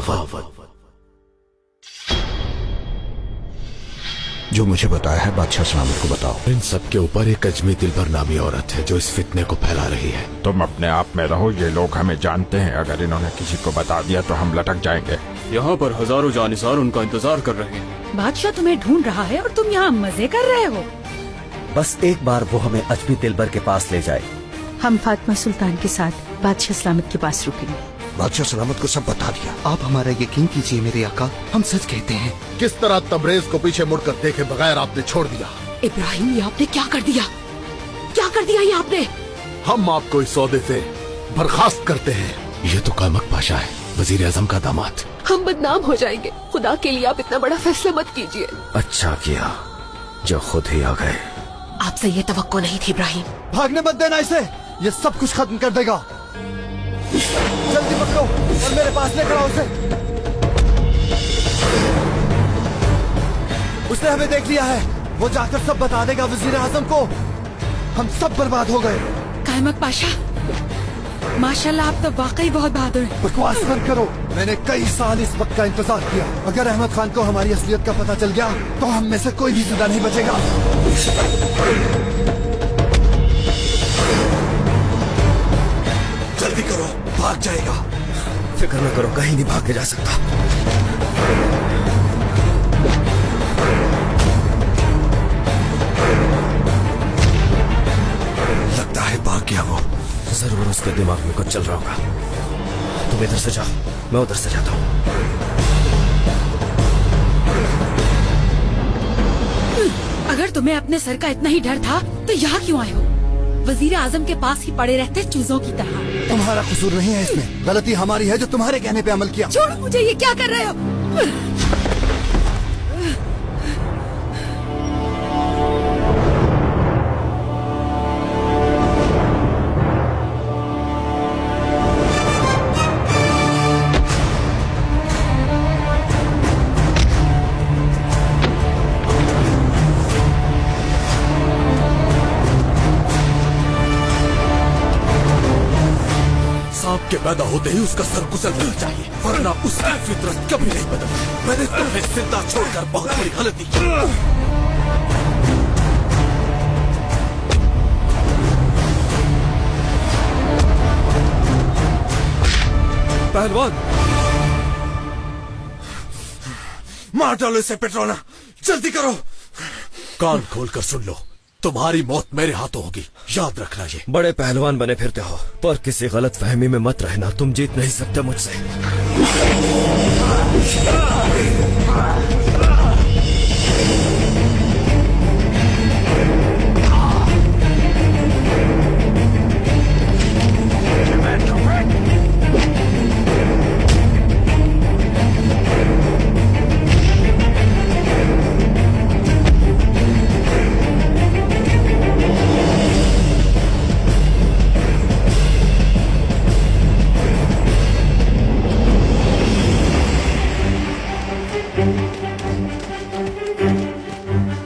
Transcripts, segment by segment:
बगावत। जो मुझे बताया है बादशाह सलामत को बताओ। इन सब के ऊपर एक अजमी दिलबर नामी औरत है जो इस फितने को फैला रही है। तुम अपने आप में रहो, ये लोग हमें जानते हैं। अगर इन्होंने किसी को बता दिया तो हम लटक जाएंगे। यहाँ पर हजारों जानिसार उनका इंतजार कर रहे हैं। बादशाह तुम्हें ढूंढ रहा है और तुम यहाँ मजे कर रहे हो। बस एक बार वो हमें अजमी दिलबर के पास ले जाए। हम फातिमा सुल्तान के साथ बादशाह सलामत के पास रुकेंगे। बादशाह सलामत को सब बता दिया। आप हमारा यकीन कीजिए मेरे आका, हम सच कहते हैं। किस तरह तबरेज को पीछे मुड़कर देखे बगैर आपने छोड़ दिया? इब्राहिम, ये आपने क्या कर दिया? क्या कर दिया ये आपने? हम आपको इस सौदे से बर्खास्त करते हैं। ये तो कामक पाशा है, वजीर आजम का दामाद। हम बदनाम हो जाएंगे। खुदा के लिए आप इतना बड़ा फैसला मत कीजिए। अच्छा किया जो खुद ही आ गए। आपसे ये तवक्को नहीं थी इब्राहिम। भागने मत देना इसे, ये सब कुछ खत्म कर देगा। जल्दी पकड़ो और मेरे पास लेकर आओ उसे। उसने हमें देख लिया है, वो जाकर सब बता देगा वजीर आजम को। हम सब बर्बाद हो गए। कायमक पाशा, माशाल्लाह आप तो वाकई बहुत बहादुर हैं। बकवास बंद करो, मैंने कई साल इस वक्त का इंतजार किया। अगर अहमद खान को हमारी असलियत का पता चल गया तो हम में से कोई भी जिंदा नहीं बचेगा। जल्दी करो, भाग जाएगा। फिक्र न करो, कहीं नहीं भाग के जा सकता। लगता है भाग गया वो। जरूर उसके दिमाग में कुछ चल रहा होगा। तुम इधर से जाओ, मैं उधर से जाता हूँ। अगर तुम्हें अपने सर का इतना ही डर था तो यहाँ क्यों आए हो? वजीर आजम के पास ही पड़े रहते चूजों की तरह। तुम्हारा कसूर नहीं है इसमें, गलती हमारी है जो तुम्हारे कहने पे अमल किया। छोड़ो मुझे, ये क्या कर रहे हो? सांप के पैदा होते ही उसका सर कुचल देना चाहिए, वरना उसकी फितरत कभी नहीं बदलती। मैंने तुम्हें जिंदा छोड़कर बहुत बड़ी गलती की। पहलवान, मार डालो इसे पेट्रोना, जल्दी करो। कान खोलकर सुन लो, तुम्हारी मौत मेरे हाथों होगी, याद रखना ये। बड़े पहलवान बने फिरते हो, पर किसी गलत फहमी में मत रहना। तुम जीत नहीं सकते मुझसे।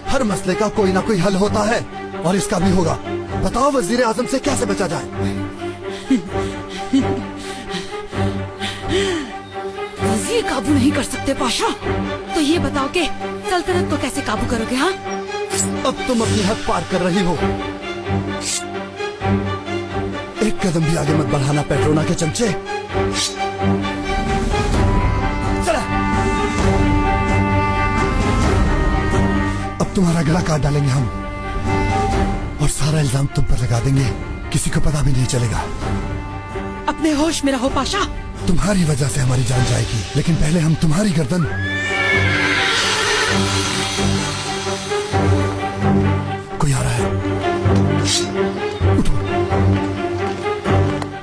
हर मसले का कोई ना कोई हल होता है और इसका भी होगा। बताओ वजीर आजम से कैसे बचा जाए? वजीर काबू नहीं कर सकते पाशा, तो ये बताओ कि सल्तनत को कैसे काबू करोगे? हाँ, अब तुम अपनी हद पार कर रही हो। एक कदम भी आगे मत बढ़ाना पेट्रोना के चमचे। चला, अब तुम्हारा गला काट डालेंगे हम और सारा इल्जाम तुम पर लगा देंगे। किसी को पता भी नहीं चलेगा। अपने होश में रहो पाशा। तुम्हारी वजह से हमारी जान जाएगी, लेकिन पहले हम तुम्हारी गर्दन। कोई आ रहा है, उठो।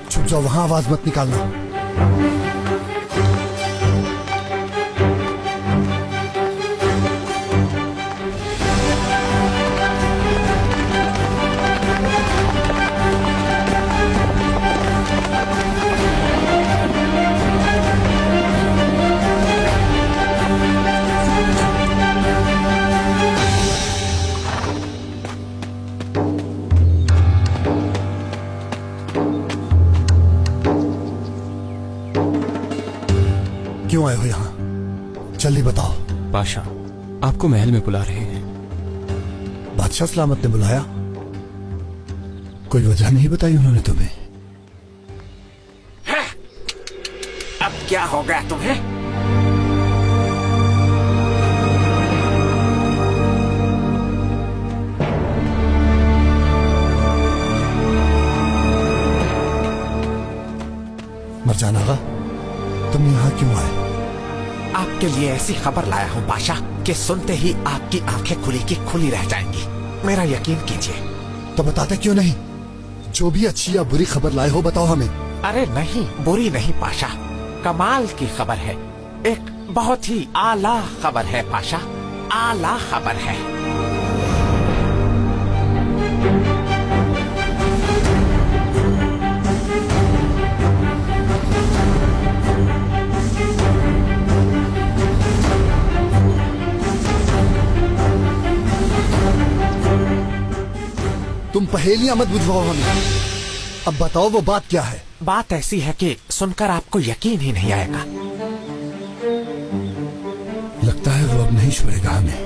छुप जाओ, वहां आवाज मत निकालना। क्यों आए हो यहाँ? जल्दी बताओ। पाशा, आपको महल में बुला रहे हैं। बादशाह सलामत ने बुलाया? कोई वजह नहीं बताई उन्होंने तुम्हें? अब क्या हो गया तुम्हें? मरजान आगा, तुम यहाँ क्यों आए? आपके लिए ऐसी खबर लाया हूँ पाशा कि सुनते ही आपकी आंखें खुली की खुली रह जाएंगी। मेरा यकीन कीजिए। तो बताते क्यों नहीं? जो भी अच्छी या बुरी खबर लाए हो बताओ हमें। अरे नहीं, बुरी नहीं पाशा, कमाल की खबर है। एक बहुत ही आला खबर है पाशा, आला खबर है। तुम पहेलियां मत बुझवाओ हमें। अब बताओ वो बात क्या है? बात ऐसी है कि सुनकर आपको यकीन ही नहीं आएगा। लगता है वो अब नहीं छोड़ेगा हमें।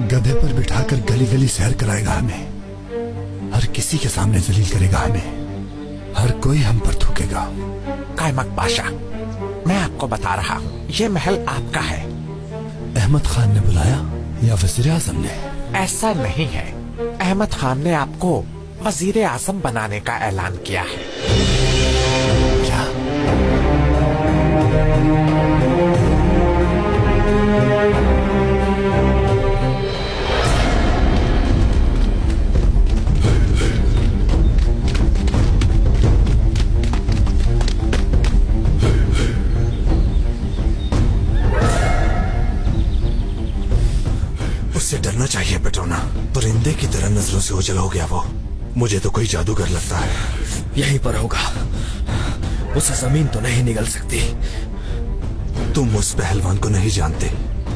गधे पर बिठाकर गली गली सैर कराएगा हमें। हर किसी के सामने जलील करेगा हमें। हर कोई हम पर थूकेगा। कायमक पाशा, मैं आपको बता रहा हूँ, ये महल आपका है। अहमद खान ने बुलाया या वजीर आजम ने? ऐसा नहीं है, अहमद खान ने आपको वजीर आजम बनाने का ऐलान किया है। क्या? उससे डरना चाहिए पेट्रोना। परिंदे की तरह नजरों से ओझल हो गया वो। मुझे तो कोई जादूगर लगता है। यहीं पर होगा। उसे जमीन तो नहीं निगल सकती। तुम उस पहलवान को नहीं जानते,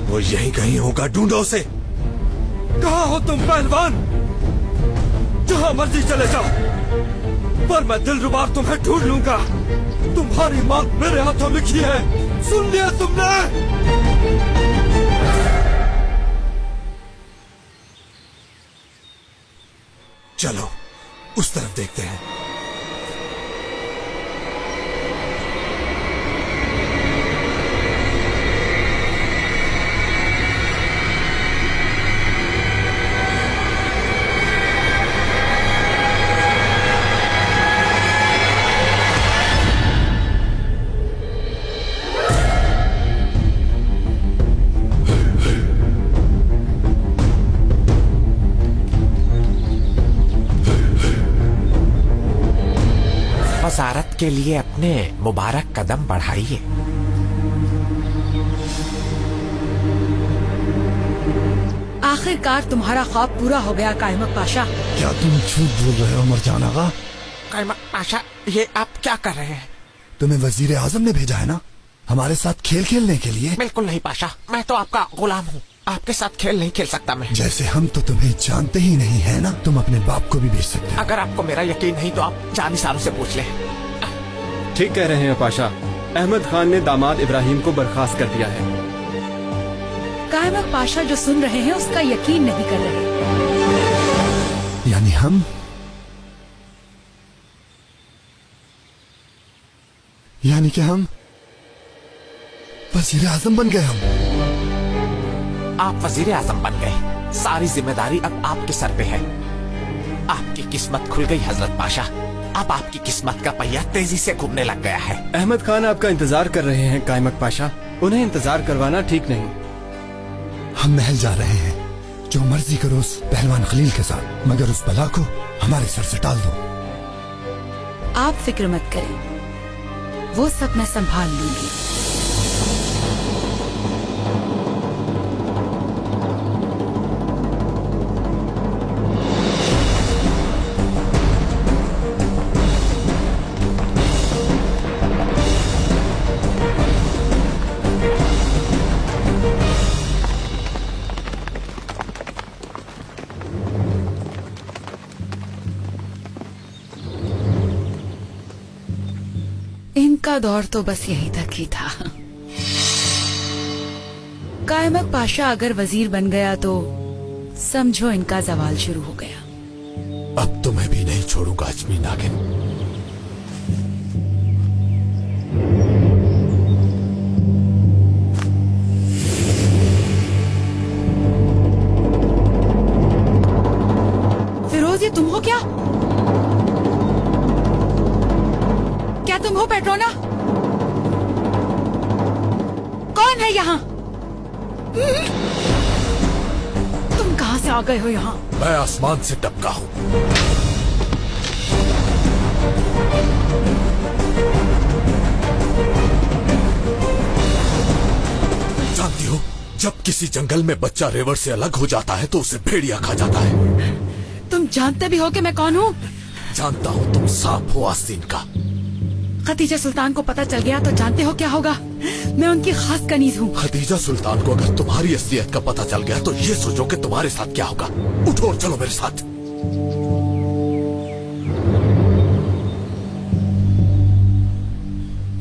वो यहीं कहीं होगा। ढूंढो उसे। कहाँ हो तुम पहलवान? जहाँ मर्जी चले जाओ, पर मैं दिलरुबा तुम्हें ढूंढ लूंगा। तुम्हारी मौत मेरे हाथों लिखी है। सुन लिया तुमने? चलो उस तरफ देखते हैं। वजारत के लिए अपने मुबारक कदम बढ़ाइए। आखिरकार तुम्हारा ख्वाब पूरा हो गया कायमक पाशा। क्या तुम झूठ बोल रहे हो मरजान आगा? कायमक पाशा, ये आप क्या कर रहे हैं? तुम्हें वजीर आजम ने भेजा है ना हमारे साथ खेल खेलने के लिए? बिल्कुल नहीं पाशा, मैं तो आपका गुलाम हूँ। आपके साथ खेल नहीं खेल सकता मैं। जैसे हम तो तुम्हें जानते ही नहीं है ना। तुम अपने बाप को भी भेज सकते हो। अगर आपको मेरा यकीन नहीं तो आप जानिसारों से पूछ लें। ठीक कह रहे हैं पाशा, अहमद खान ने दामाद इब्राहिम को बर्खास्त कर दिया है। कायमक पाशा जो सुन रहे हैं उसका यकीन नहीं कर रहे। यानी हम कि हम वजीर आजम बन गए। हम आप वजीर आजम बन गए। सारी जिम्मेदारी अब आपके सर पे है। आपकी किस्मत खुल गई हजरत पाशा। अब आपकी किस्मत का पहिया तेजी से घूमने लग गया है। अहमद खान आपका इंतजार कर रहे हैं कायमक पाशा। उन्हें इंतजार करवाना ठीक नहीं। हम महल जा रहे हैं। जो मर्जी करो उस पहलवान खलील के साथ, मगर उस बला को हमारे सर से टाल दो। आप फिक्र मत करें, वो सब मैं संभाल लूंगी। इनका दौर तो बस यही तक ही था। कायमक पाशा अगर वजीर बन गया तो समझो इनका जवाल शुरू हो गया। अब तो मैं भी नहीं छोड़ूंगा अजमी नागिन। फिरोज, ये तुम हो क्या? क्या तुम हो पेट्रोना? कौन है यहाँ? तुम कहाँ से आ गए हो यहाँ? मैं आसमान से टपका हूँ। जानती हो, जब किसी जंगल में बच्चा रेवड़ से अलग हो जाता है तो उसे भेड़िया खा जाता है। तुम जानते भी हो कि मैं कौन हूँ? जानता हूँ तुम सांप हो आस्तीन का। खदीजा सुल्तान को पता चल गया तो जानते हो क्या होगा? मैं उनकी खास कनीज हूँ। खदीजा सुल्तान को अगर तुम्हारी असलियत का पता चल गया तो ये सोचो कि तुम्हारे साथ क्या होगा। उठो और चलो मेरे साथ।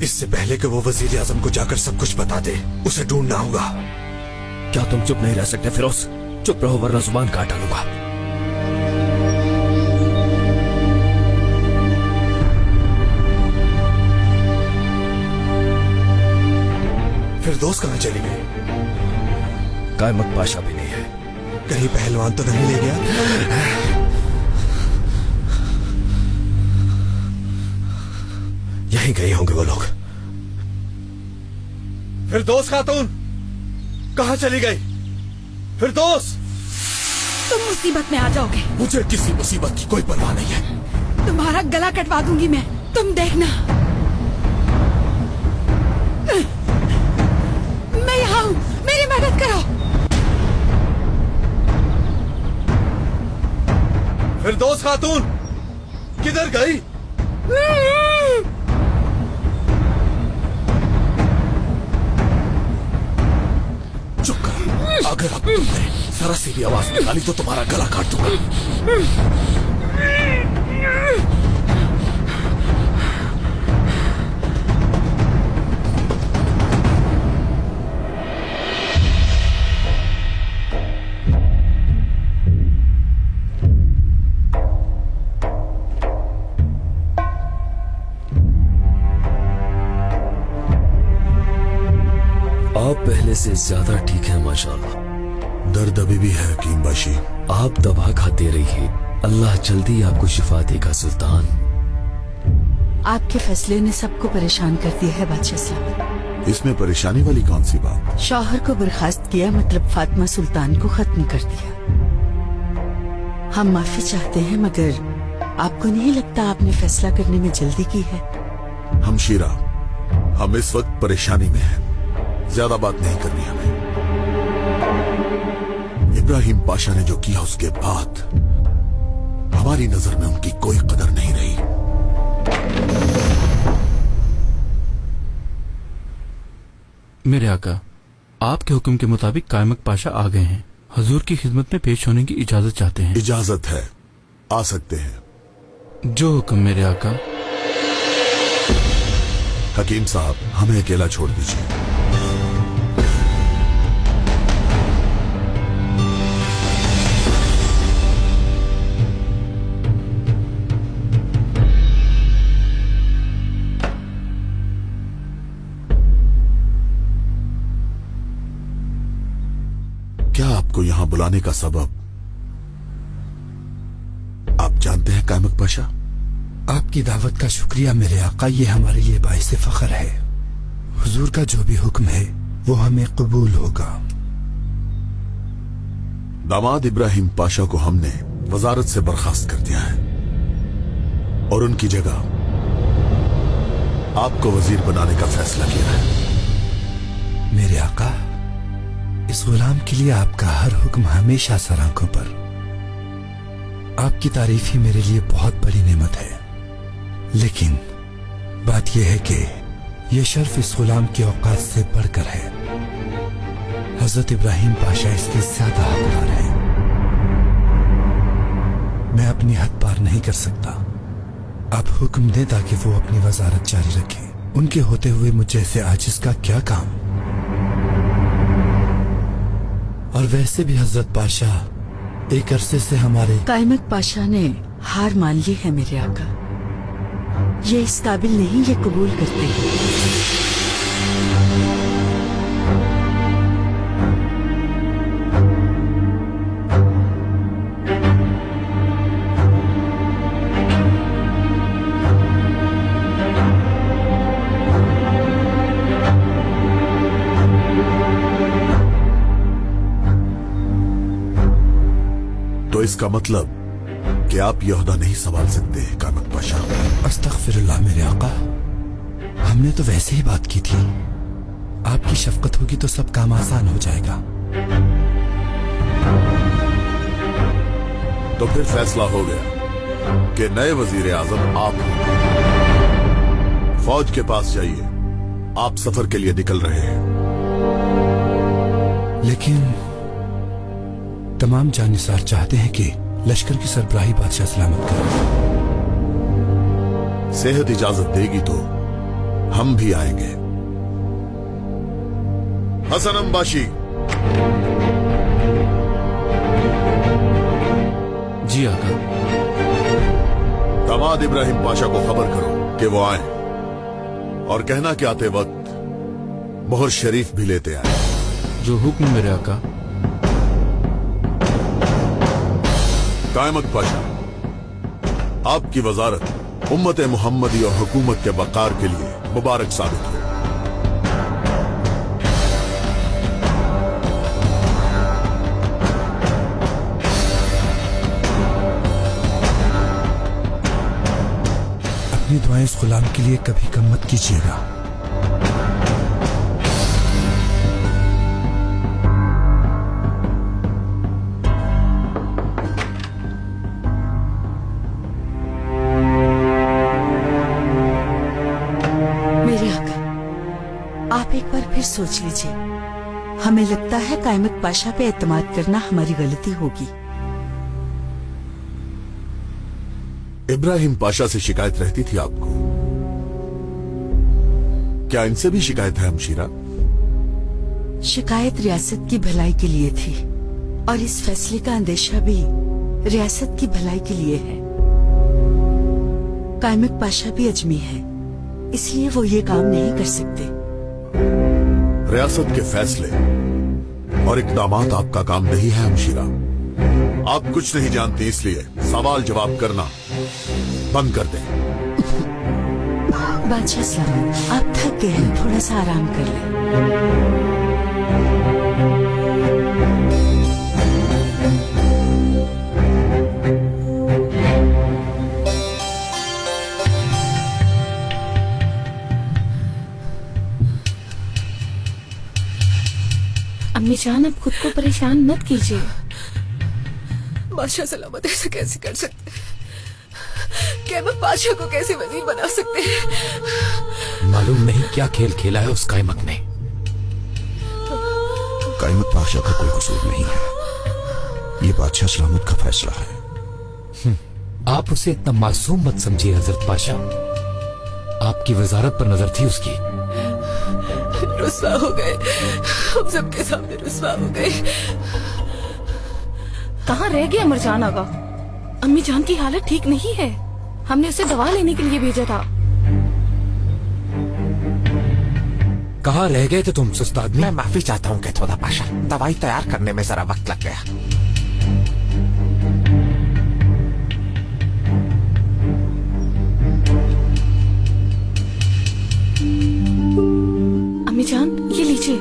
इससे पहले कि वो वजीर आजम को जाकर सब कुछ बता दे, उसे ढूंढना होगा। क्या तुम चुप नहीं रह सकते फिरोज? चुप रहो वरना जुबान काट डालूंगा। फिरदौस कहाँ चली गई? कायमक पाशा भी नहीं है। कहीं पहलवान तो नहीं ले गया? यहीं गए होंगे वो लोग। फिरदौस खातून कहाँ चली गई? फिरदौस! तुम मुसीबत में आ जाओगे। मुझे किसी मुसीबत की कोई परवाह नहीं है। तुम्हारा गला कटवा दूंगी मैं, तुम देखना। मैं यहाँ हूँ, मेरी मदद करो। फिरदौस खातून किधर गई? चुप कर। अगर अब तुमने जरा सी भी आवाज निकाली तो तुम्हारा गला काट दूंगा। आप पहले से ज्यादा ठीक है माशाल्लाह। दर्द अभी भी है हकीम बाशी। आप दवा खाते रहिए, अल्लाह जल्दी आपको शिफा देगा सुल्तान। आपके फैसले ने सबको परेशान कर दिया है बादशाह साहब। इसमें परेशानी वाली कौन सी बात? शौहर को बर्खास्त किया, मतलब फातिमा सुल्तान को खत्म कर दिया। हम माफी चाहते हैं, मगर आपको नहीं लगता आपने फैसला करने में जल्दी की है? हमशीरा, हम इस वक्त परेशानी में हैं। ज्यादा बात नहीं करनी हमें। इब्राहिम पाशा ने जो किया उसके बाद हमारी नजर में उनकी कोई कदर नहीं रही। मेरे आका, आपके हुक्म के मुताबिक कायमक पाशा आ गए हैं। हुजूर की खिदमत में पेश होने की इजाजत चाहते हैं। इजाजत है, आ सकते हैं। जो हुक्म मेरे आका। हकीम साहब, हमें अकेला छोड़ दीजिए। क्या आपको यहां बुलाने का सबब आप जानते हैं कायमक पाशा? आपकी दावत का शुक्रिया मेरे आका, ये हमारे लिए बाइसे फख्र है। हुजूर का जो भी हुक्म है वो हमें कबूल होगा। दामाद इब्राहिम पाशा को हमने वजारत से बर्खास्त कर दिया है और उनकी जगह आपको वजीर बनाने का फैसला किया है। मेरे आका, इस गुलाम के लिए आपका हर हुक्म हमेशा सर आंखों पर। आपकी तारीफ ही मेरे लिए बहुत बड़ी नेमत है, लेकिन बात यह है कि यह शर्फ इस गुलाम की औकात से बढ़कर है। हजरत इब्राहिम पाशा इसके ज्यादा हकदार है। मैं अपनी हद पार नहीं कर सकता। आप हुक्म दें ताकि वो अपनी वजारत जारी रखें। उनके होते हुए मुझ जैसे आजिज का क्या काम। और वैसे भी हजरत पाशाह एक अरसे से हमारे कायमत पाशा ने हार मान ली है मेरे आका। ये इस काबिल नहीं ये कबूल करते हैं। तो इसका मतलब कि आप ये ओहदा नहीं संभाल सकते कायमत पाशा। अस्तगफिरुल्लाह मेरे आका, हमने तो वैसे ही बात की थी। आपकी शफकत होगी तो सब काम आसान हो जाएगा। तो फिर फैसला हो गया कि नए वजीर आजम आप हैं। फौज के पास जाइए, आप सफर के लिए निकल रहे हैं। लेकिन तमाम जानिसार चाहते हैं कि लश्कर की सरबराही बादशाह सलामत करे। सेहत इजाजत देगी तो हम भी आएंगे। हसन अम्बाशी। जी आका। दामाद इब्राहिम पाशा को खबर करो कि वो आए, और कहना कि आते वक्त मोहर शरीफ भी लेते आए। जो हुक्म मेरे आका। कायमत पाशा, आपकी वजारत उम्मत मुहम्मदी और हुकूमत के वकार के लिए मुबारक साबित हो। अपनी दुआएं इस गुलाम के लिए कभी कम मत कीजिएगा। आप एक बार फिर सोच लीजिए। हमें लगता है कायमत पाशा पे एतमाद करना हमारी गलती होगी। इब्राहिम पाशा से शिकायत रहती थी आपको, क्या इनसे भी शिकायत है हमशीरा? शिकायत रियासत की भलाई के लिए थी, और इस फैसले का अंदेशा भी रियासत की भलाई के लिए है। कायमत पाशा भी अजमी है, इसलिए वो ये काम नहीं कर सकते। रियासत के फैसले और इकदामात आपका काम नहीं है हमशीरा। आप कुछ नहीं जानते, इसलिए सवाल जवाब करना बंद कर दें। बादशाह सलामत, आप थक गए हैं, थोड़ा सा आराम कर लें। अम्मी जान, अब खुद को परेशान मत कीजिए। बादशाह सलामत ऐसा कैसे कर सकते हैं? कायमत पाशा को कैसे वजीर बना सकते हैं? मालूम नहीं क्या खेल खेला है उस कायमत ने। कायमत पाशा का कोई कसूर नहीं है, ये बादशाह सलामत का फैसला है। आप उसे इतना मासूम मत समझिए हजरत पाशा। आपकी वजारत पर नजर थी उसकी। रुस्वा हो गए, हम सबके सामने रुस्वा हो गए। कहाँ रह गया मरजान आगा? अम्मी जान की हालत ठीक नहीं है, हमने उसे दवा लेने के लिए भेजा था। कहाँ रह गए थे तुम सुस्त आदमी? मैं माफी चाहता हूँ कैथोदा पाशा, दवाई तैयार करने में जरा वक्त लग गया। अम्मी जान, ये लीजिए।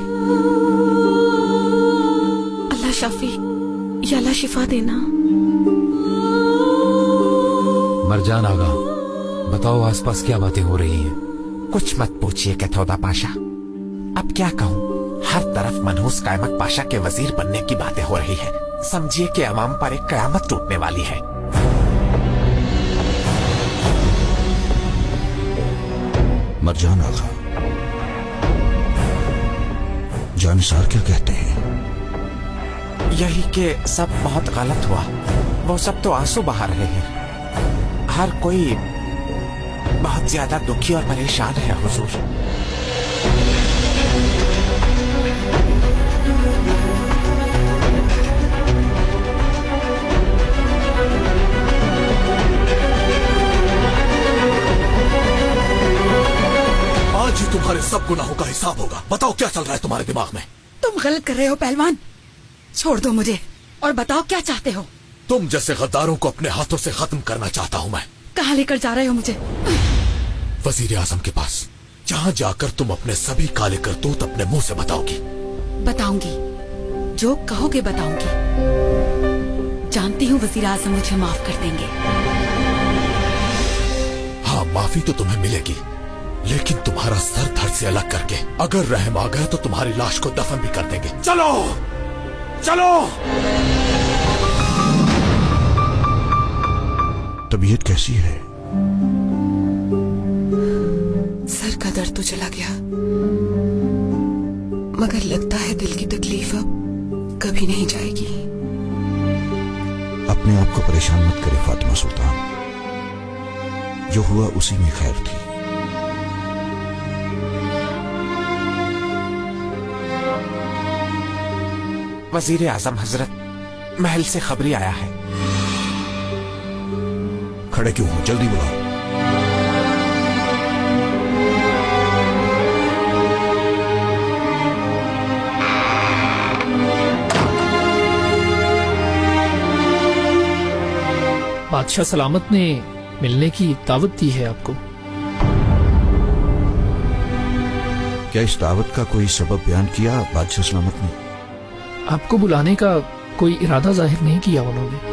अल्लाह शाफी, या अल्लाह शिफा देना। मरजान आगा, बताओ आसपास क्या बातें हो रही हैं? कुछ मत पूछिए कैथोदा पाशा, अब क्या कहूँ। हर तरफ मनहूस कायमत पाशा के वजीर बनने की बातें हो रही है। समझिए कि अवाम पर एक कयामत टूटने वाली है। मरजान आगा, जानिसार क्या कहते हैं? यही कि सब बहुत गलत हुआ। वो सब तो आंसू बहा रहे हैं। हर कोई बहुत ज्यादा दुखी और परेशान है हुजूर। आज ही तुम्हारे सब गुनाहों का हिसाब होगा। बताओ क्या चल रहा है तुम्हारे दिमाग में? तुम गलत कर रहे हो पहलवान, छोड़ दो मुझे और बताओ क्या चाहते हो। तुम जैसे गद्दारों को अपने हाथों से खत्म करना चाहता हूँ मैं। कहाँ लेकर जा रहे हो मुझे? वजीर आजम के पास, जहाँ जाकर तुम अपने सभी काले करतूत अपने मुंह से बताओगी। बताऊंगी, जो कहोगे बताऊंगी। जानती हूँ वजीर आजम मुझे माफ कर देंगे। हाँ, माफी तो तुम्हें मिलेगी, लेकिन तुम्हारा सर धड़ से अलग करके अगर रहम आ गया तो तुम्हारी लाश को दफन भी कर देंगे। चलो चलो। तबीयत कैसी है? सर का दर्द तो चला गया, मगर लगता है दिल की तकलीफ अब कभी नहीं जाएगी। अपने आप को परेशान मत करे फातिमा सुल्तान, जो हुआ उसी में खैर थी। वजीर आजम हजरत, महल से खबरी आया है। खड़े क्यों हो, जल्दी बुलाओ। बादशाह सलामत ने मिलने की दावत दी है आपको। क्या इस दावत का कोई सबब बयान किया बादशाह सलामत ने? आपको बुलाने का कोई इरादा जाहिर नहीं किया उन्होंने।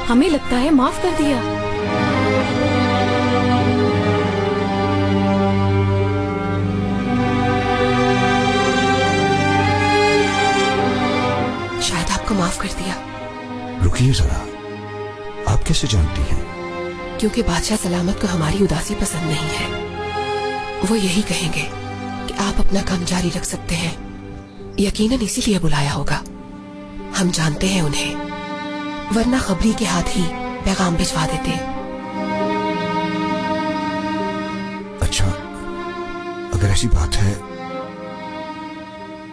हमें लगता है माफ कर दिया। शायद आपको माफ कर दिया। रुकिए जरा, आप कैसे जानती हैं? क्योंकि बादशाह सलामत को हमारी उदासी पसंद नहीं है। वो यही कहेंगे कि आप अपना काम जारी रख सकते हैं। यकीनन इसीलिए बुलाया होगा। हम जानते हैं उन्हें, वरना खबरी के हाथ ही पैगाम भिजवा देते। अच्छा, अगर ऐसी बात है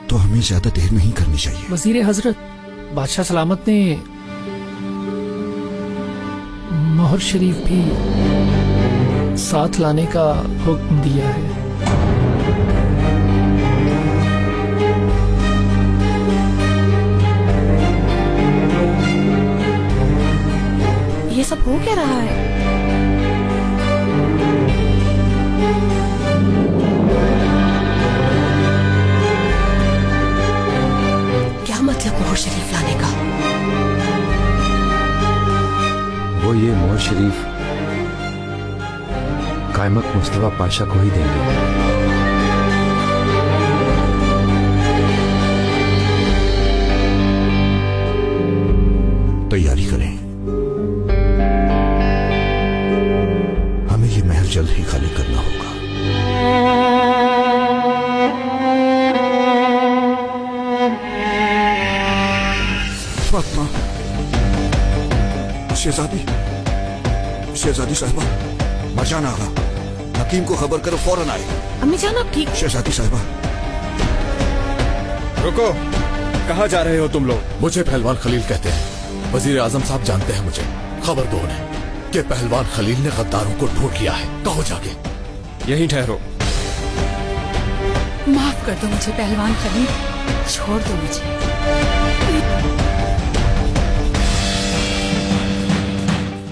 तो हमें ज्यादा देर नहीं करनी चाहिए। वजीर हजरत, बादशाह सलामत ने मोहर शरीफ भी साथ लाने का हुक्म दिया है। ये सब हो क्या रहा है? क्या मतलब मोहर शरीफ लाने का? वो ये मोहर शरीफ कायमत मुस्तफा पाशा को ही देंगे। तैयारी करें, हमें ये महल जल्द ही खाली करना होगा। फातिमा, शहजादी साहिबा, मरजान आगा, हकीम को खबर करो फौरन आए। अम्मी जान आप ठीक? शहजादी साहिबा। रुको, कहाँ जा रहे हो तुम लोग? मुझे पहलवान खलील कहते हैं। वजीर आजम साहब जानते हैं मुझे। खबर दो उन्हें कि पहलवान खलील ने गद्दारों को ढूंढ लिया है। कहो जाके। यहीं ठहरो। माफ कर दो मुझे पहलवान खलील, छोड़ दो मुझे।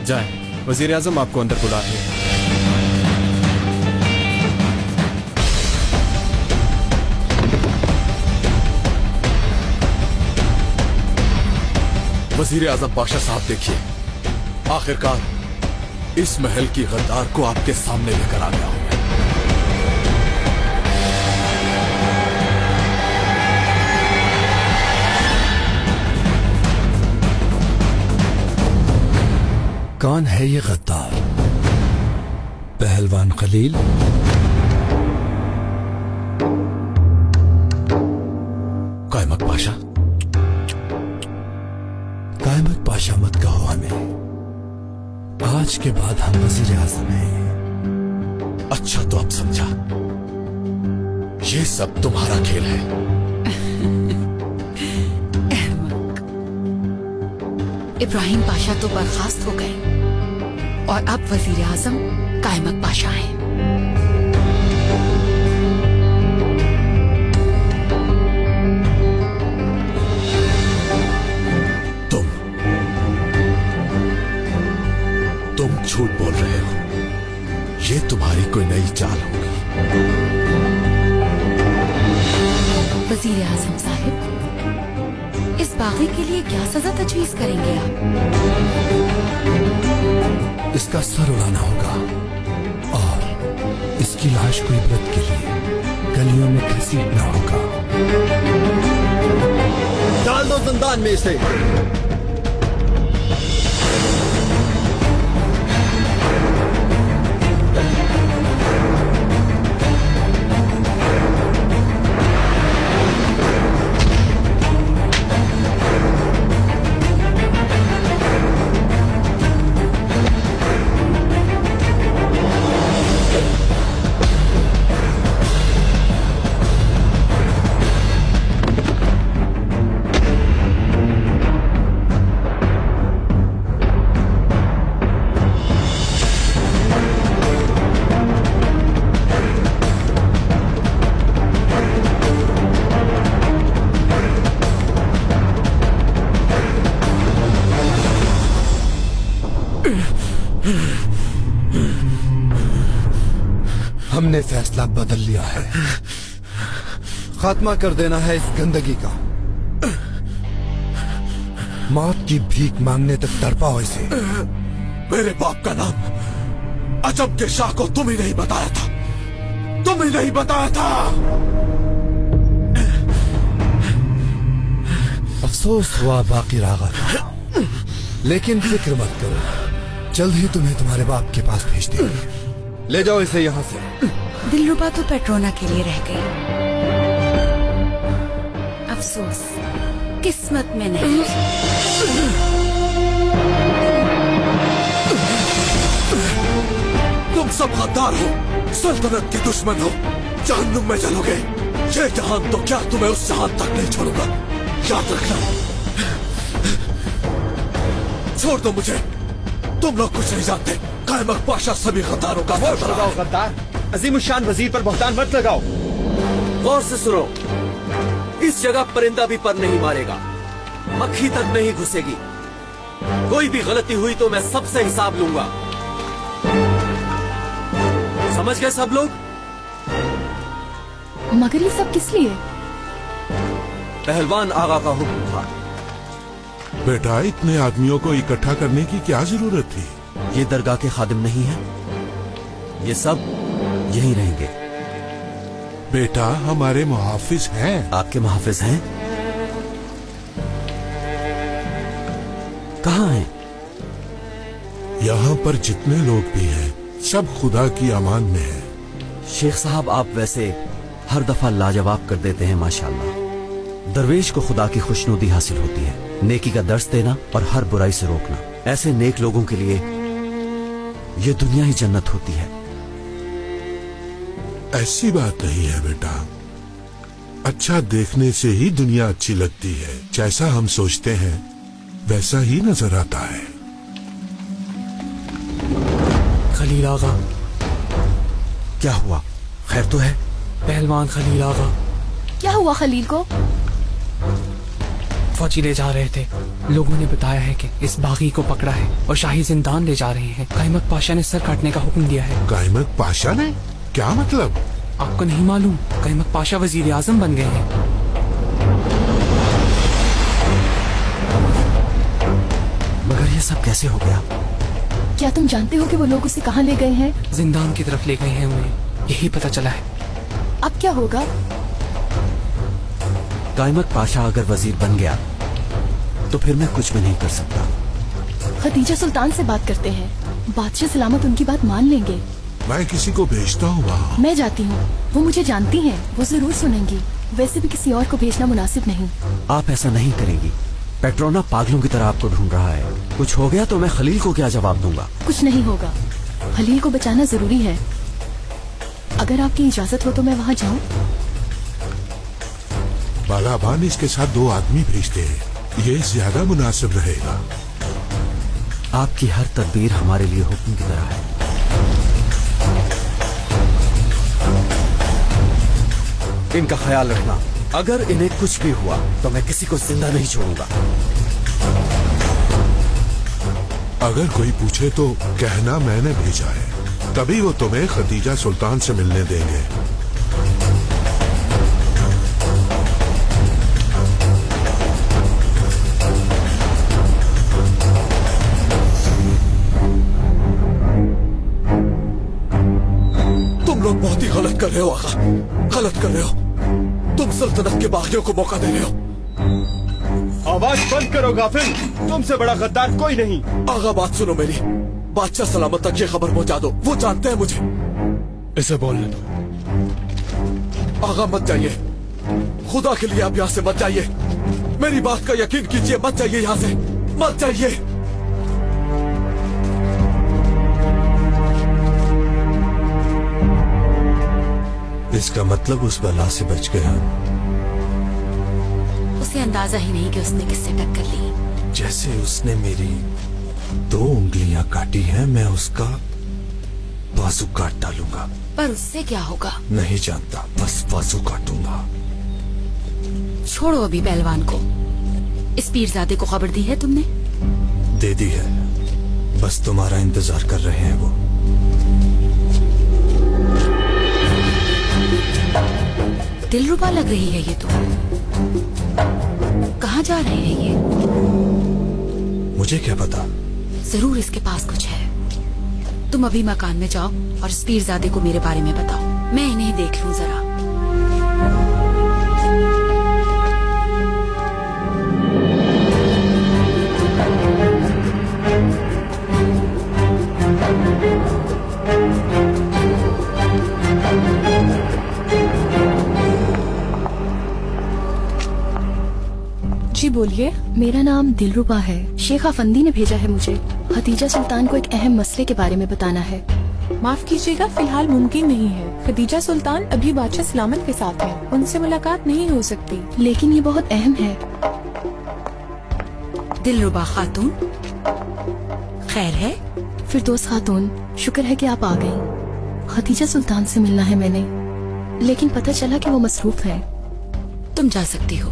जाएं, वजीर आजम आपको अंदर बुला रहे हैं। वजीर आजम पाशा साहब, देखिए, आखिरकार इस महल की गद्दार को आपके सामने लेकर आ गया हूं। कौन है ये गद्दार? पहलवान खलील? कायमक पाशा? कायमक पाशा मत कहो हमें, आज के बाद हम वजीर आजम हैं। अच्छा तो अब समझा, ये सब तुम्हारा खेल है। इब्राहिम पाशा तो बर्खास्त हो गए और अब वजीर आजम कायमक पाशा हैं। तुम झूठ बोल रहे हो, ये तुम्हारी कोई नई चाल होगी। वजीर आजम साहिब, इस बागी के लिए क्या सजा तजवीज करेंगे आप? इसका सर उड़ाना होगा और इसकी लाश को इबरत के लिए गलियों में घसीटना होगा। डाल दो जिंदान में इसे। हमने फैसला बदल लिया है। खात्मा कर देना है इस गंदगी का। मौत की भीख मांगने तक तड़पाओ इसे। मेरे बाप का नाम अजब के शाह को तुम ही नहीं बताया था, तुम ही नहीं बताया था। अफसोस हुआ बाकी रागा का, लेकिन फिक्र मत करो, जल्द ही तुम्हें तुम्हारे बाप के पास भेज देंगे। ले जाओ इसे यहाँ से। दिलरुबा तो पेट्रोना के लिए रह गई, अफसोस किस्मत में नहीं। तुम सब गद्दार हो, सल्तनत के दुश्मन हो, जहन्नुम में जलोगे। ये जहान तो क्या, तुम्हें उस जहान तक नहीं छोड़ूंगा, याद रखना। छोड़ दो मुझे, तुम लोग कुछ नहीं जानते। कायमक पाशा सभी गद्दारों का लगाओ गद्दार, अजीमुशान वजीर पर बहतान मत लगाओ। गौर से सुनो, इस जगह परिंदा भी पर नहीं मारेगा, मक्खी तक नहीं घुसेगी। कोई भी गलती हुई तो मैं सबसे हिसाब लूंगा। समझ गए सब लोग? मगर ये सब किस लिए? पहलवान आगा का हुक्म था। बेटा, इतने आदमियों को इकट्ठा करने की क्या जरूरत थी? ये दरगाह के खादिम नहीं है, ये सब यहीं रहेंगे। बेटा, हमारे मुहाफिज हैं। आपके मुहाफिज हैं? कहाँ हैं? यहाँ पर जितने लोग भी हैं, सब खुदा की अमान में हैं। शेख साहब, आप वैसे हर दफा लाजवाब कर देते हैं माशाल्लाह। दरवेश को खुदा की खुशनुदी हासिल होती है, नेकी का दर्स देना और हर बुराई से रोकना। ऐसे नेक लोगों के लिए ये दुनिया ही जन्नत होती है। ऐसी बात नहीं है बेटा, अच्छा देखने से ही दुनिया अच्छी लगती है। जैसा हम सोचते हैं वैसा ही नजर आता है। खलील आगा। क्या हुआ? खैर तो है? पहलवान खलील आगा। क्या हुआ खलील को? फौजी ले जा रहे थे, लोगों ने बताया है कि इस बागी को पकड़ा है और शाही जिंदान ले जा रहे हैं। कायमक पाशा ने सर काटने का हुक्म दिया है। कायमक पाशा ने? क्या मतलब? आपको नहीं मालूम? कायमक पाशा वजीर आजम बन गए हैं। मगर ये सब कैसे हो गया? क्या तुम जानते हो कि वो लोग उसे कहाँ ले गए हैं? जिंदान की तरफ ले गए हैं उन्हें, यही पता चला है। अब क्या होगा? कायमक पाशा अगर वजीर बन गया तो फिर मैं कुछ भी नहीं कर सकता। खदीजा सुल्तान से बात करते हैं, बादशाह सलामत उनकी बात मान लेंगे। मैं किसी को भेजता हूँ वहाँ। मैं जाती हूँ, वो मुझे जानती हैं, वो जरूर सुनेंगी। वैसे भी किसी और को भेजना मुनासिब नहीं। आप ऐसा नहीं करेंगी, पेट्रोना पागलों की तरह आपको ढूंढ रहा है। कुछ हो गया तो मैं खलील को क्या जवाब दूंगा? कुछ नहीं होगा। खलील को बचाना जरूरी है। अगर आपकी इजाजत हो तो मैं वहाँ जाऊँ? बागाबान इसके साथ 2 आदमी भेजते हैं, ये ज्यादा मुनासिब रहेगा। आपकी हर तदबीर हमारे लिए हुक्म की तरह है। इनका ख्याल रखना, अगर इन्हें कुछ भी हुआ तो मैं किसी को जिंदा नहीं छोड़ूंगा। अगर कोई पूछे तो कहना मैंने भेजा है, तभी वो तुम्हें खदीजा सुल्तान से मिलने देंगे। तुम लोग बहुत ही गलत कर रहे हो आगा, गलत कर रहे हो। तुम सल्तनत के बागियों को मौका दे रहे हो। आवाज बंद करो गाफिल, तुमसे बड़ा गद्दार कोई नहीं। आगा बात सुनो मेरी, बादशाह सलामत तक ये खबर पहुंचा दो, वो जानते हैं मुझे। इसे बोलने दो। आगा मत जाइए, खुदा के लिए आप यहाँ से मत जाइए। मेरी बात का यकीन कीजिए, मत जाइए यहाँ से, मत जाइए। इसका मतलब उस बला से बच गया। उसे अंदाजा ही नहीं कि उसने किससे टक्कर ली। जैसे उसने मेरी 2 उंगलियां काटी हैं, मैं उसका बाजू काट डालूंगा। पर उससे क्या होगा? नहीं जानता, बस बाजू काटूंगा। छोड़ो अभी पहलवान को। इस पीरजादे को खबर दी है तुमने? दे दी है, बस तुम्हारा इंतजार कर रहे हैं वो। दिलरुबा लग रही है ये तो। कहाँ जा रहे हैं ये? मुझे क्या पता। जरूर इसके पास कुछ है। तुम अभी मकान में जाओ और इस पीरजादे को मेरे बारे में बताओ, मैं इन्हें देख लूं जरा। जी बोलिए। मेरा नाम दिलरुबा है। शेख अफंदी ने भेजा है मुझे खदीजा सुल्तान को एक अहम मसले के बारे में बताना है। माफ कीजिएगा, फिलहाल मुमकिन नहीं है। खदीजा सुल्तान अभी बादशाह सलामत के साथ है, उनसे मुलाकात नहीं हो सकती। लेकिन ये बहुत अहम है। दिलरुबा खातून, खैर है? फिरदौस खातून, शुक्र है कि आप आ गईं। खदीजा सुल्तान से मिलना है मैंने, लेकिन पता चला कि वो मसरूफ है। तुम जा सकती हो।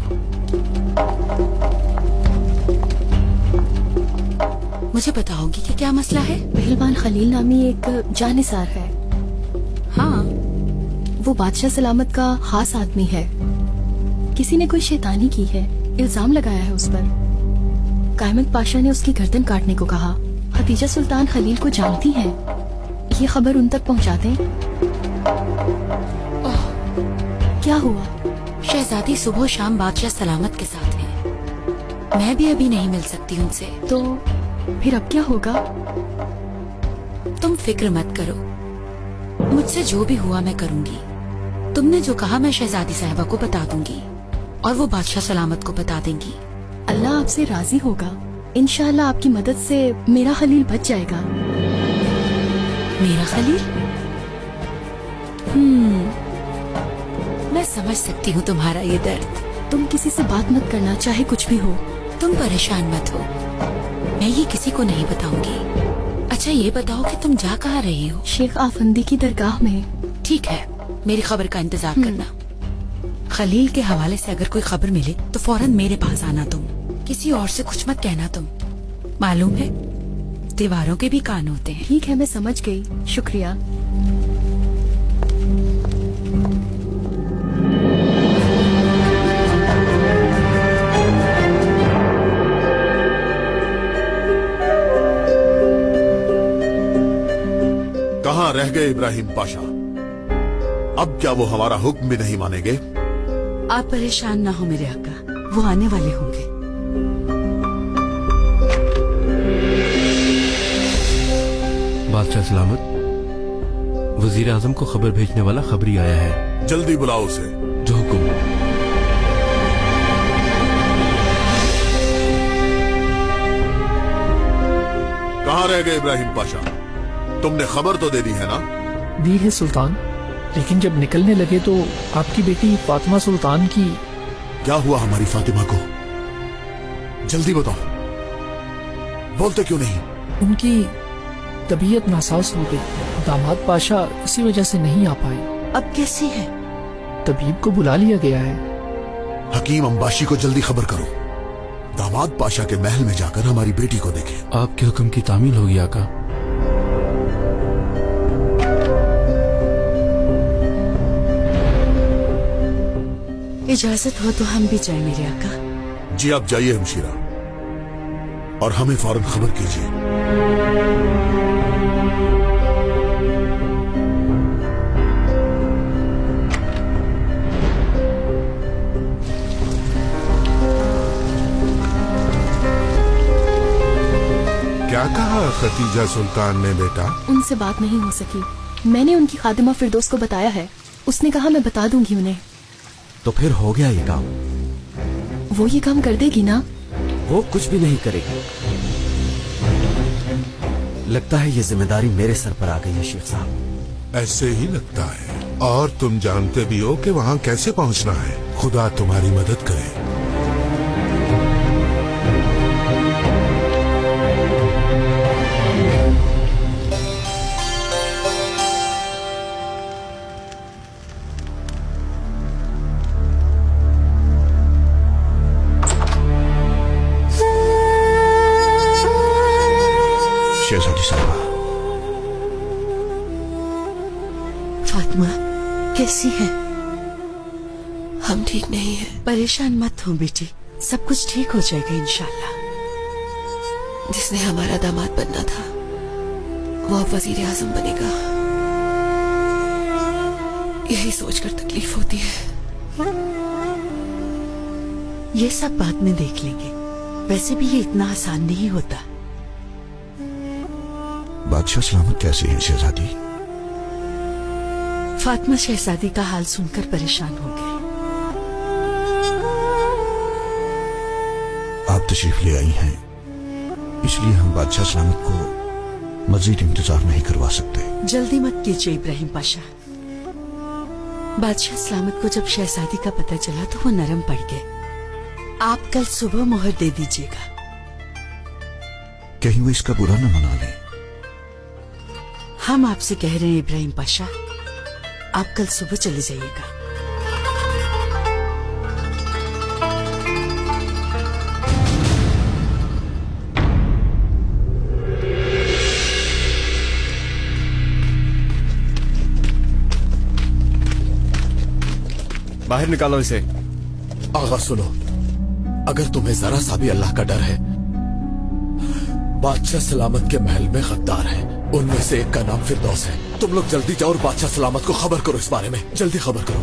मुझे बताओगी कि क्या मसला है? पहलवान खलील नामी एक जानिसार है। हाँ, वो बादशाह सलामत का खास आदमी है। किसी ने कोई शैतानी की है, इल्जाम लगाया है उस पर। कायमत पाशा ने उसकी गर्दन काटने को कहा। खदीजा सुल्तान खलील को जानती है, ये खबर उन तक पहुंचा दें। क्या हुआ? शहजादी सुबह शाम बादशाह सलामत के साथ है। मैं भी अभी नहीं मिल सकती उनसे। तो फिर अब क्या होगा? तुम फिक्र मत करो, मुझसे जो भी हुआ मैं करूंगी। तुमने जो कहा मैं शहजादी साहिबा को बता दूंगी और वो बादशाह सलामत को बता देंगी। अल्लाह आपसे राजी होगा। इंशाअल्लाह आपकी मदद से मेरा खलील बच जाएगा। मेरा खलील? मैं समझ सकती हूँ तुम्हारा ये दर्द। तुम किसी से बात मत करना, चाहे कुछ भी हो। तुम परेशान मत हो, मैं ये किसी को नहीं बताऊंगी। अच्छा ये बताओ कि तुम जा कहाँ रही हो? शेख आफंदी की दरगाह में। ठीक है, मेरी खबर का इंतजार करना। खलील के हवाले से अगर कोई खबर मिले तो फौरन मेरे पास आना। तुम किसी और से कुछ मत कहना। तुम मालूम है दीवारों के भी कान होते हैं। ठीक है, मैं समझ गई, शुक्रिया। कहाँ रह गए इब्राहिम पाशा? अब क्या वो हमारा हुक्म भी नहीं मानेंगे? आप परेशान ना हो मेरे आका, वो आने वाले होंगे। बादशाह सलामत, वजीर आजम को खबर भेजने वाला खबरी आया है। जल्दी बुलाओ उसे। जो हुक्म। कहाँ रह गए इब्राहिम पाशा? तुमने खबर तो दे दी है ना? दी है सुल्तान, लेकिन जब निकलने लगे तो आपकी बेटी फातिमा सुल्तान की। क्या हुआ हमारी फातिमा को? जल्दी बताओ, बोलते क्यों नहीं? उनकी तबीयत नासाज हो गई। दामाद पाशा इसी वजह से नहीं आ पाए। अब कैसी है? तबीब को बुला लिया गया है। हकीम अंबाशी को जल्दी खबर करो, दामाद पाशा के महल में जाकर हमारी बेटी को देखें। आपके हुक्म की तामील होगी आका। इजाजत हो तो हम भी जाएं मेरे आका। जी आप जाइए हमशीरा, और हमें फौरन खबर कीजिए। क्या कहा खतीजा सुल्तान ने बेटा? उनसे बात नहीं हो सकी। मैंने उनकी खादिमा फिरदौस को बताया है, उसने कहा मैं बता दूंगी उन्हें। तो फिर हो गया ये काम? वो ये काम कर देगी ना? वो कुछ भी नहीं करेगी। लगता है ये जिम्मेदारी मेरे सर पर आ गई है शेख साहब। ऐसे ही लगता है, और तुम जानते भी हो कि वहाँ कैसे पहुँचना है। खुदा तुम्हारी मदद करे। शहजादी साहबा, फातिमा कैसी है? हम ठीक नहीं है। परेशान मत हो बेटी, सब कुछ ठीक हो जाएगा इंशाल्लाह। जिसने हमारा दामाद बनना था वो अब वजीर आजम बनेगा, यही सोचकर तकलीफ होती है। ये सब बाद में देख लेंगे। वैसे भी ये इतना आसान नहीं होता। बादशाह सलामत कैसी है शहजादी? फातिमा शहजादी का हाल सुनकर परेशान हो गई। आप तशरीफ ले आई हैं, इसलिए हम बादशाह सलामत को मजीद इंतजार नहीं करवा सकते। जल्दी मत कीजिए इब्राहिम पाशा। बादशाह सलामत को जब शहजादी का पता चला तो वो नरम पड़ गए। आप कल सुबह मोहर दे दीजिएगा। कहीं वो इसका बुरा न मना ले। हम आपसे कह रहे हैं इब्राहिम पाशा, आप कल सुबह चले जाइएगा। बाहर निकालो इसे। आगा सुनो, अगर तुम्हें जरा सा भी अल्लाह का डर है, बादशाह सलामत के महल में गद्दार है, उनमें से एक का नाम फिरदौस है। तुम लोग जल्दी जाओ और बादशाह सलामत को खबर करो इस बारे में। जल्दी खबर करो।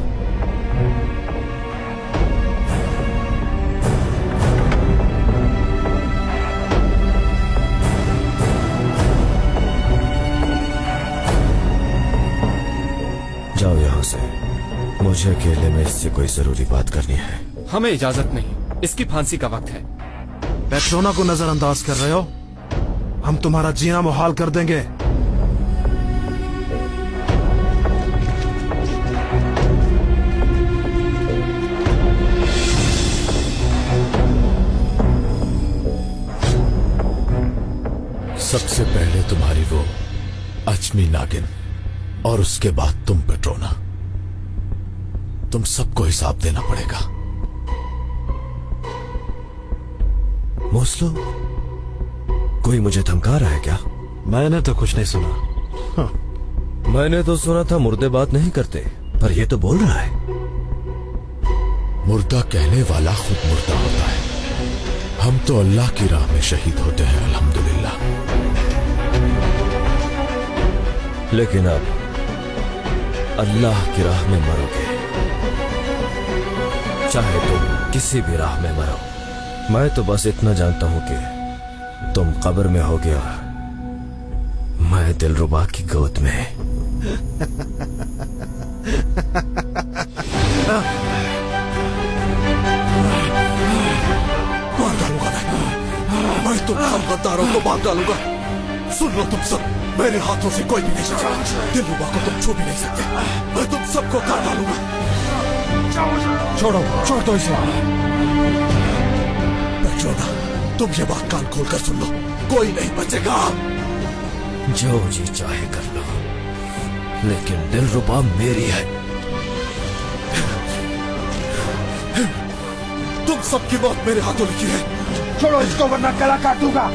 जाओ यहाँ से, मुझे अकेले में इससे कोई जरूरी बात करनी है। हमें इजाजत नहीं, इसकी फांसी का वक्त है। पेट्रोना को नजरअंदाज कर रहे हो? हम तुम्हारा जीना मुहाल कर देंगे। सबसे पहले तुम्हारी वो अजमी नागिन, और उसके बाद तुम पेट्रोना। तुम सबको हिसाब देना पड़ेगा। मोस्लो, कोई मुझे धमका रहा है क्या? मैंने तो कुछ नहीं सुना। हाँ। मैंने तो सुना था मुर्दे बात नहीं करते, पर ये तो बोल रहा है। मुर्दा कहने वाला खुद मुर्दा होता है। हम तो अल्लाह की राह में शहीद होते हैं, अल्हम्दुलिल्लाह। लेकिन अब अल्लाह की राह में मरोगे, चाहे तुम किसी भी राह में मरो। मैं तो बस इतना जानता हूं कि तुम कब्र में होगे और मैं दिलरुबा की गोद में। मार डालूंगा मैं तुम सब गद्दारों को मार डालूंगा। सुन लो तुम सब, मेरे हाथों से कोई भी नहीं बचा। दिलरुबा को तुम छू भी नहीं सकते। मैं तुम सबको काट डालूंगा। छोड़ो, छोड़ दो इसे। पेट्रोना, तुम ये बात कान खोलकर सुन लो, कोई नहीं बचेगा। जो जी चाहे कर लो, लेकिन दिलरुबा मेरी है। तुम सबकी मौत मेरे हाथों लिखी है। छोड़ो इसको वरना गला काट दूंगा।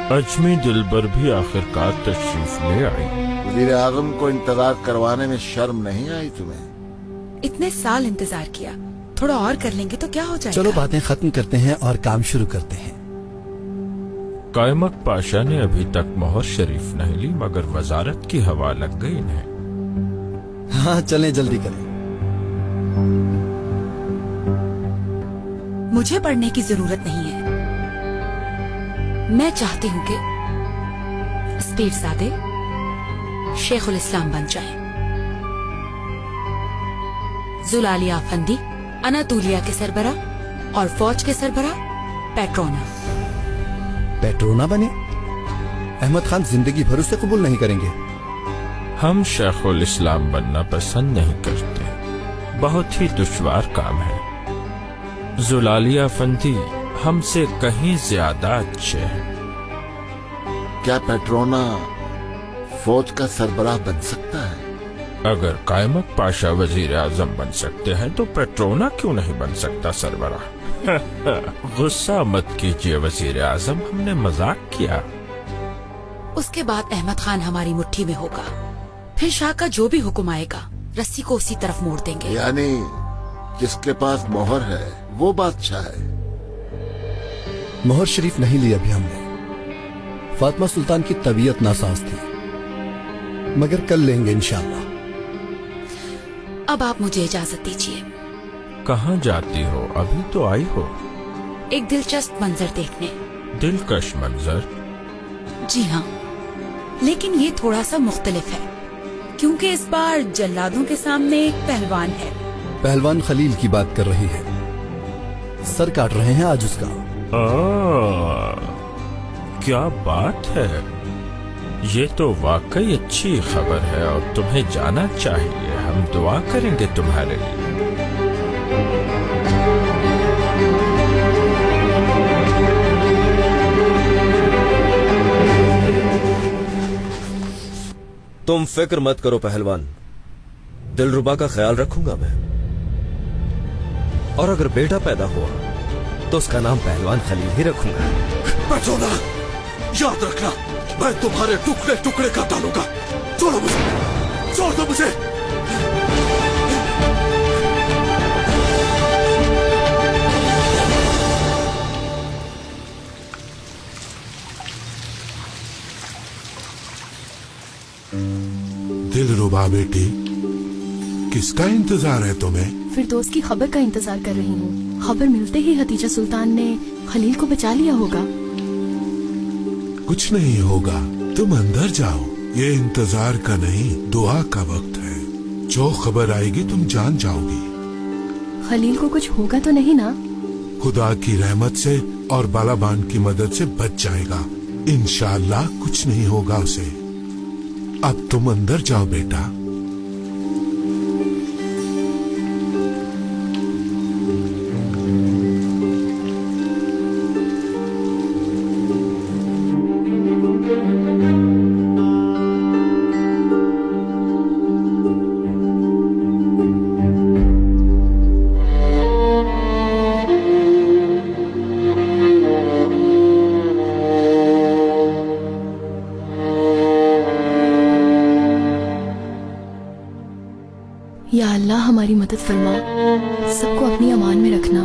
अजमी दिलबर भी आखिरकार तशरीफ ले आई। वज़ीर आज़म को इंतजार करवाने में शर्म नहीं आई तुम्हें? इतने साल इंतजार किया, थोड़ा और कर लेंगे तो क्या हो जाएगा। चलो बातें खत्म करते हैं और काम शुरू करते हैं। कायमक पाशा ने अभी तक मोहर शरीफ नहीं ली, मगर वजारत की हवा लग गई इन्हें। हाँ चलें, जल्दी करें। मुझे पढ़ने की जरूरत नहीं है। मैं चाहती हूँ कि स्पीरजादे शेखुल इस्लाम बन जाएं। जुलालिया फंदी अनातोलिया के सरबरा और फौज के सरबरा पेट्रोना। पेट्रोना बने? अहमद खान जिंदगी भर उसे कबूल नहीं करेंगे। हम शेखुल इस्लाम बनना पसंद नहीं करते, बहुत ही दुश्वार काम है। जुलालिया फंदी हमसे कहीं ज्यादा अच्छे हैं। क्या पेट्रोना फौज का सरबराह बन सकता है? अगर कायमक पाशा वजीर आजम बन सकते हैं तो पेट्रोना क्यों नहीं बन सकता सरबराह? गुस्सा मत कीजिए वजीर आजम, हमने मजाक किया। उसके बाद अहमद खान हमारी मुट्ठी में होगा, फिर शाह का जो भी हुक्म आएगा रस्सी को उसी तरफ मोड़ देंगे। यानी जिसके पास मोहर है वो बादशाह है। मोहर शरीफ नहीं ली अभी हमने। फातिमा सुल्तान की तबीयत नासाज थी, मगर कल लेंगे इंशाअल्लाह। अब आप मुझे इजाजत दीजिए। कहाँ जाती हो? अभी तो आई हो। एक दिलचस्प मंजर देखने। दिलकश मंजर? जी हाँ, लेकिन ये थोड़ा सा मुख्तलिफ है, क्योंकि इस बार जल्लादों के सामने एक पहलवान है। पहलवान खलील की बात कर रही है। सर काट रहे हैं आज उसका। क्या बात है, ये तो वाकई अच्छी खबर है और तुम्हें जाना चाहिए। हम दुआ करेंगे तुम्हारे लिए। तुम फिक्र मत करो पहलवान, दिलरुबा का ख्याल रखूंगा मैं। और अगर बेटा पैदा हुआ तो उसका नाम पहलवान खलील ही रखूंगा। पेट्रोना, याद रखना, मैं तुम्हारे टुकड़े टुकड़े कर डालूंगा। छोड़ो मुझे, छोड़ दो मुझे। दिलरुबा बेटी, किसका इंतजार है तुम्हें? फिरदौस की खबर का इंतजार कर रही हूँ। खबर मिलते ही हतीजा सुल्तान ने खलील को बचा लिया होगा। कुछ नहीं होगा, तुम अंदर जाओ। ये इंतजार का नहीं, दुआ का वक्त है। जो खबर आएगी तुम जान जाओगी। खलील को कुछ होगा तो नहीं ना? खुदा की रहमत से और बालाबान की मदद से बच जाएगा। इंशाअल्लाह कुछ नहीं होगा उसे। अब तुम अंदर जाओ बेटा। या अल्लाह हमारी मदद फरमा, सबको अपनी अमान में रखना।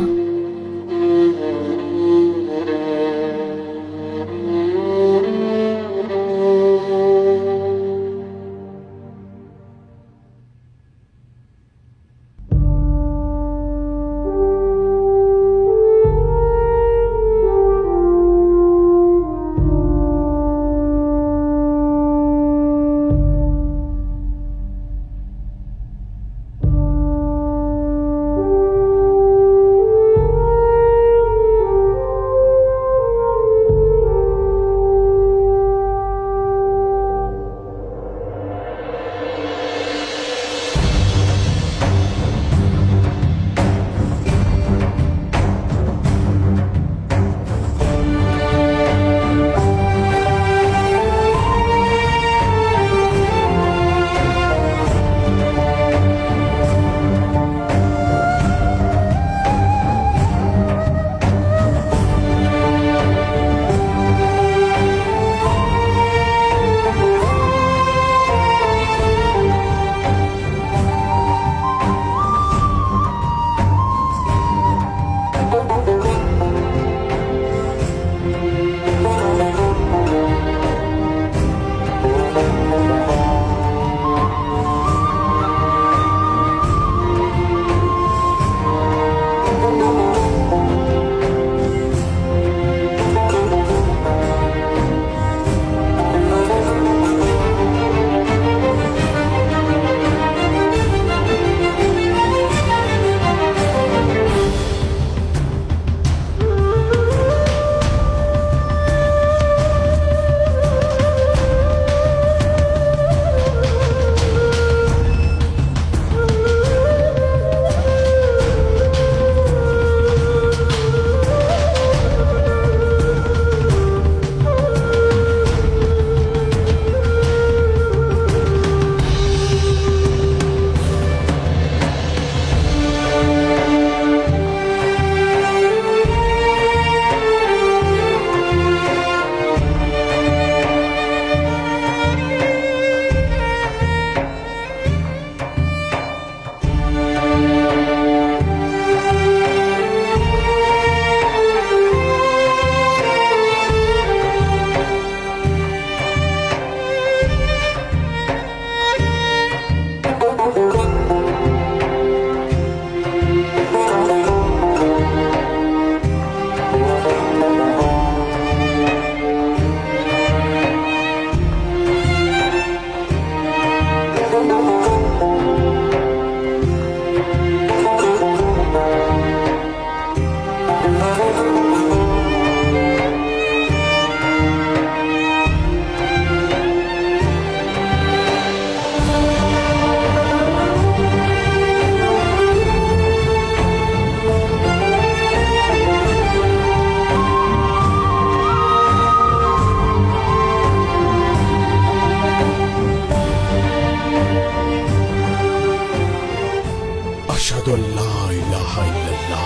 अशहदु अल्ला इलाहा इल्लल्लाह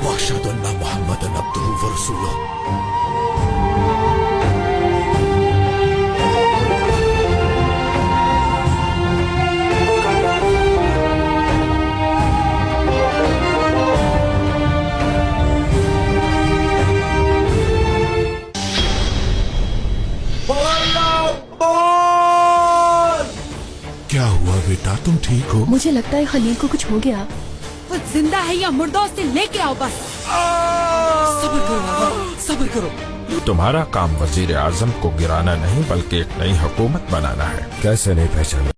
व अशहदु अन्ना मुहम्मदन अब्दुहु व रसूलुहु। क्या हुआ बेटा, तुम ठीक हो? मुझे लगता है खलील को कुछ हो गया। वो जिंदा है या मुर्दा, उससे लेके आओ बस। सब्र करो बाबा, सब्र करो। तुम्हारा काम वजीर आजम को गिराना नहीं बल्कि एक नई हुकूमत बनाना है। कैसे नहीं पहचाना?